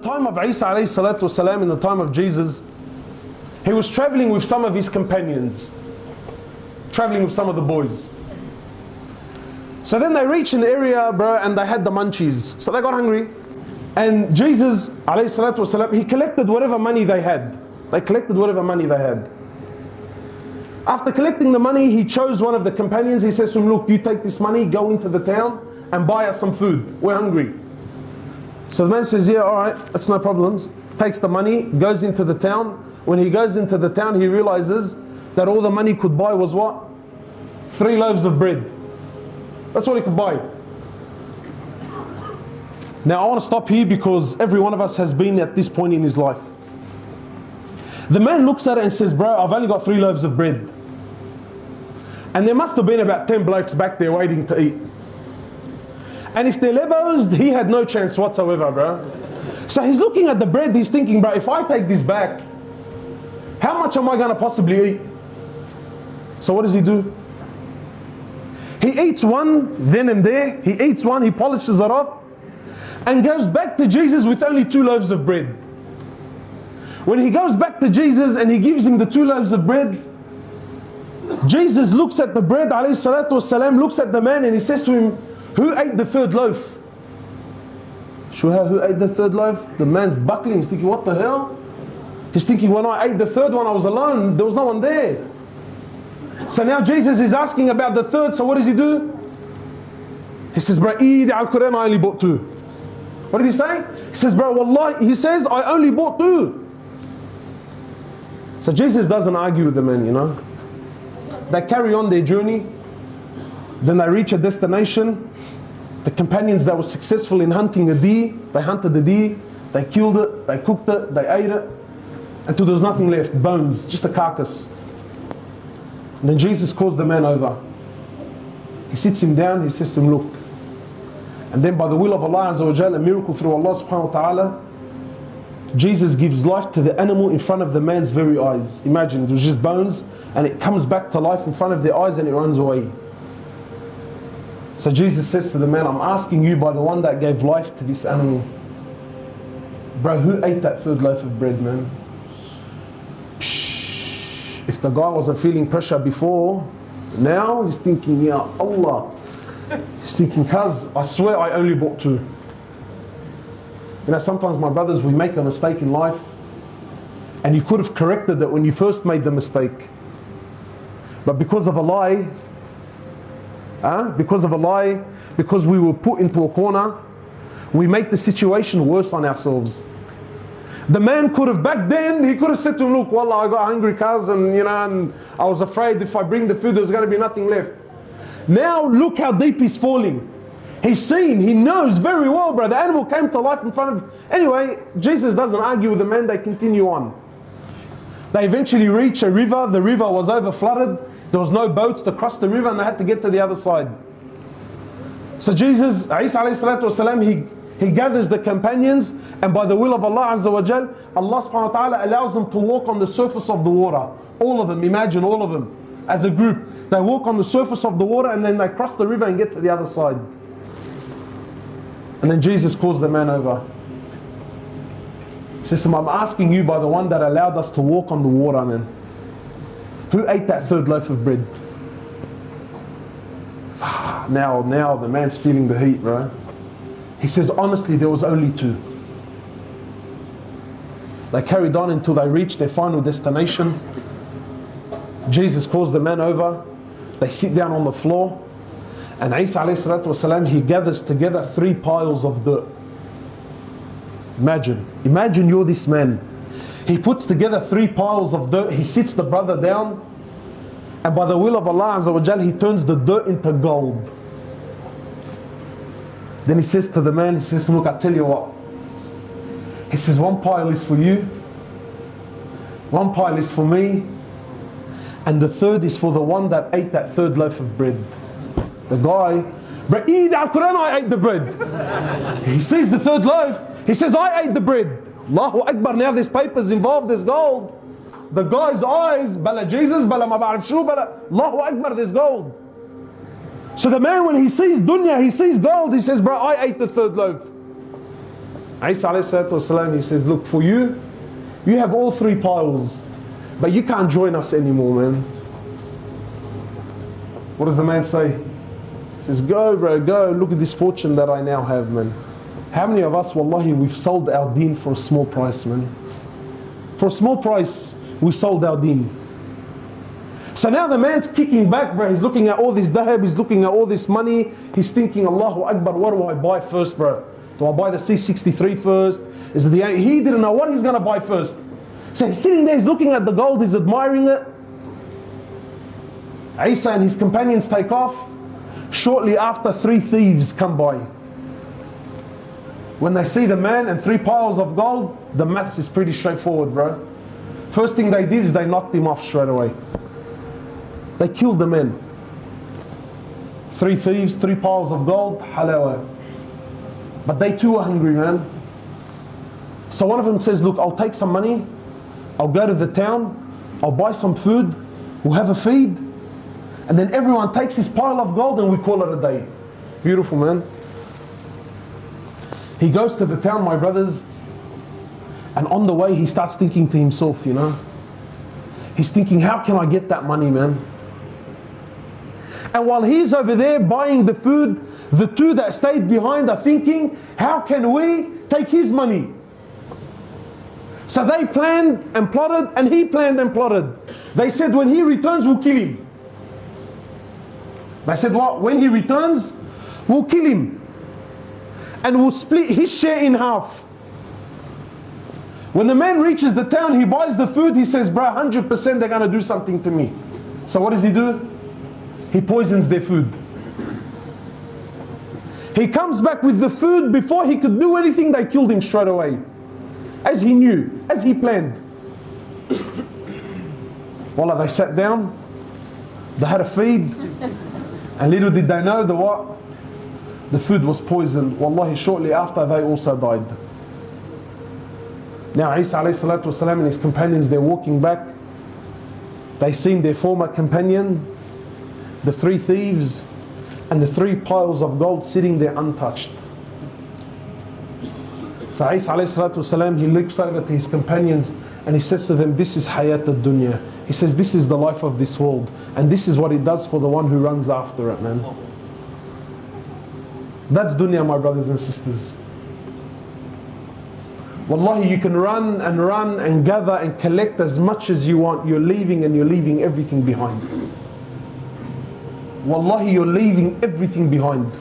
time of Isa alayhi salatu wasalam, in the time of Jesus, he was traveling with some of his companions, traveling with some of the boys. So then they reached an area, bro, and they had the munchies. So they got hungry. And Jesus alayhi salatu wasalam, he collected whatever money they had. They collected whatever money they had. After collecting the money, he chose one of the companions. He says to him, look, you take this money, go into the town and buy us some food. We're hungry. So the man says, yeah, all right, that's no problems. Takes the money, goes into the town. When he goes into the town, he realizes that all the money could buy was what? 3 loaves of bread. That's all he could buy. Now I want to stop here because every one of us has been at this point in his life. The man looks at it and says, bro, I've only got 3 loaves of bread. And there must have been about 10 blokes back there waiting to eat. And if they're lebos, he had no chance whatsoever, bro. So he's looking at the bread, he's thinking, bro, if I take this back, how much am I going to possibly eat? So what does he do? He eats one then and there. He eats one, he polishes it off, and goes back to Jesus with only 2 loaves of bread. When he goes back to Jesus and he gives him the 2 loaves of bread, Jesus looks at the bread, alayhi salatu wasalam, looks at the man and he says to him, who ate the 3rd loaf? Shuha, who ate the 3rd loaf? The man's buckling, he's thinking, what the hell? He's thinking, when I ate the 3rd one, I was alone, there was no one there. So now Jesus is asking about the 3rd, so what does he do? He says, bro, eat al-Quran, I only bought 2. What did he say? He says, bro, wallahi, he says, I only bought 2. So Jesus doesn't argue with the man, you know. They carry on their journey. Then they reach a destination. The companions that were successful in hunting a deer, they hunted the deer, they killed it, they cooked it, they ate it, until there was nothing left, bones, just a carcass. And then Jesus calls the man over. He sits him down, he says to him, look. And then by the will of Allah Azza wa Jal, a miracle through Allah subhanahu wa ta'ala, Jesus gives life to the animal in front of the man's very eyes. Imagine, it was just bones, and it comes back to life in front of their eyes and it runs away. So Jesus says to the man, I'm asking you by the one that gave life to this animal. Bro, who ate that 3rd loaf of bread, man? If the guy wasn't feeling pressure before, now he's thinking, Ya Allah. He's thinking, cuz, I swear I only bought 2. You know, sometimes my brothers, we make a mistake in life and you could have corrected it when you first made the mistake. But because of a lie, because we were put into a corner, we make the situation worse on ourselves. The man could have, back then, he could have said to him, look, wallah, I got hungry, cuz, and you know, and I was afraid if I bring the food, there's going to be nothing left. Now, look how deep he's falling. He's seen, he knows very well, bro. The animal came to life in front of him. Anyway, Jesus doesn't argue with the man, they continue on. They eventually reach a river. The river was over flooded. There was no boats to cross the river and they had to get to the other side. So Jesus, Isa alayhi salatu wasalam, he gathers the companions, and by the will of Allah Azza wa Jal, Allah subhanahu wa ta'ala allows them to walk on the surface of the water. All of them, imagine all of them as a group. They walk on the surface of the water and then they cross the river and get to the other side. And then Jesus calls the man over. He says to him, I'm asking you by the one that allowed us to walk on the water, man. Who ate that 3rd loaf of bread? Now the man's feeling the heat, bro. He says, honestly, there was only 2. They carried on until they reached their final destination. Jesus calls the man over. They sit down on the floor. And Isa alayhi salatu wasalam, he gathers together 3 piles of dirt. Imagine you're this man. He puts together 3 piles of dirt. He sits the brother down. And by the will of Allah Azza wa Jal, he turns the dirt into gold. Then he says to the man, he says, look, I tell you what. He says, 1 pile is for you. 1 pile is for me. And the 3rd is for the one that ate that 3rd loaf of bread. The guy, bro, eat al-Quran, I ate the bread. He sees the 3rd loaf. He says, I ate the bread. Allahu Akbar, now there's papers involved, there's gold. The guy's eyes, bala Jesus, bala ma ba'arif shu, bala, Allahu Akbar, there's gold. So the man, when he sees dunya, he sees gold, he says, bro, I ate the 3rd loaf. Isa alayhi salatu, he says, look, for you, you have all three piles, but you can't join us anymore, man. What does the man say? He says, go bro, go, look at this fortune that I now have, man. How many of us, wallahi, we've sold our deen for a small price, man. For a small price, we sold our deen. So now the man's kicking back, bro. He's looking at all this dahab, he's looking at all this money. He's thinking, Allahu Akbar, what do I buy first, bro? Do I buy the C63 first? Is it the... He didn't know what he's going to buy first. So he's sitting there, he's looking at the gold, he's admiring it. Isa and his companions take off. Shortly after, 3 thieves come by. When they see the man and 3 piles of gold, the maths is pretty straightforward, bro. First thing they did is they knocked him off straight away. They killed the man. 3 thieves, 3 piles of gold, halawa. But they too were hungry, man. So one of them says, look, I'll take some money, I'll go to the town, I'll buy some food, we'll have a feed, and then everyone takes his pile of gold and we call it a day. Beautiful, man. He goes to the town, my brothers, and on the way he starts thinking to himself, you know. He's thinking, how can I get that money, man? And while he's over there buying the food, the 2 that stayed behind are thinking, how can we take his money? So they planned and plotted, and he planned and plotted. They said, when he returns, we'll kill him. They said, what? When he returns, we'll kill him. And we'll split his share in half. When the man reaches the town, he buys the food, he says, bro, 100% they're going to do something to me. So what does he do? He poisons their food. He comes back with the food. Before he could do anything, they killed him straight away. As he knew, as he planned. Wallah, they sat down, they had a feed, and little did they know the what? The food was poisoned. Wallahi, shortly after they also died. Now Isa alayhi salatu wasalam and his companions, they're walking back. They seen their former companion, the 3 thieves, and the 3 piles of gold sitting there untouched. So Isa alayhi salatu wasalam, he looks over to his companions and he says to them, this is hayat ad-dunya. He says, this is the life of this world, and this is what it does for the one who runs after it, man. That's dunya, my brothers and sisters. Wallahi, you can run and gather and collect as much as you want. You're leaving everything behind. Wallahi, you're leaving everything behind.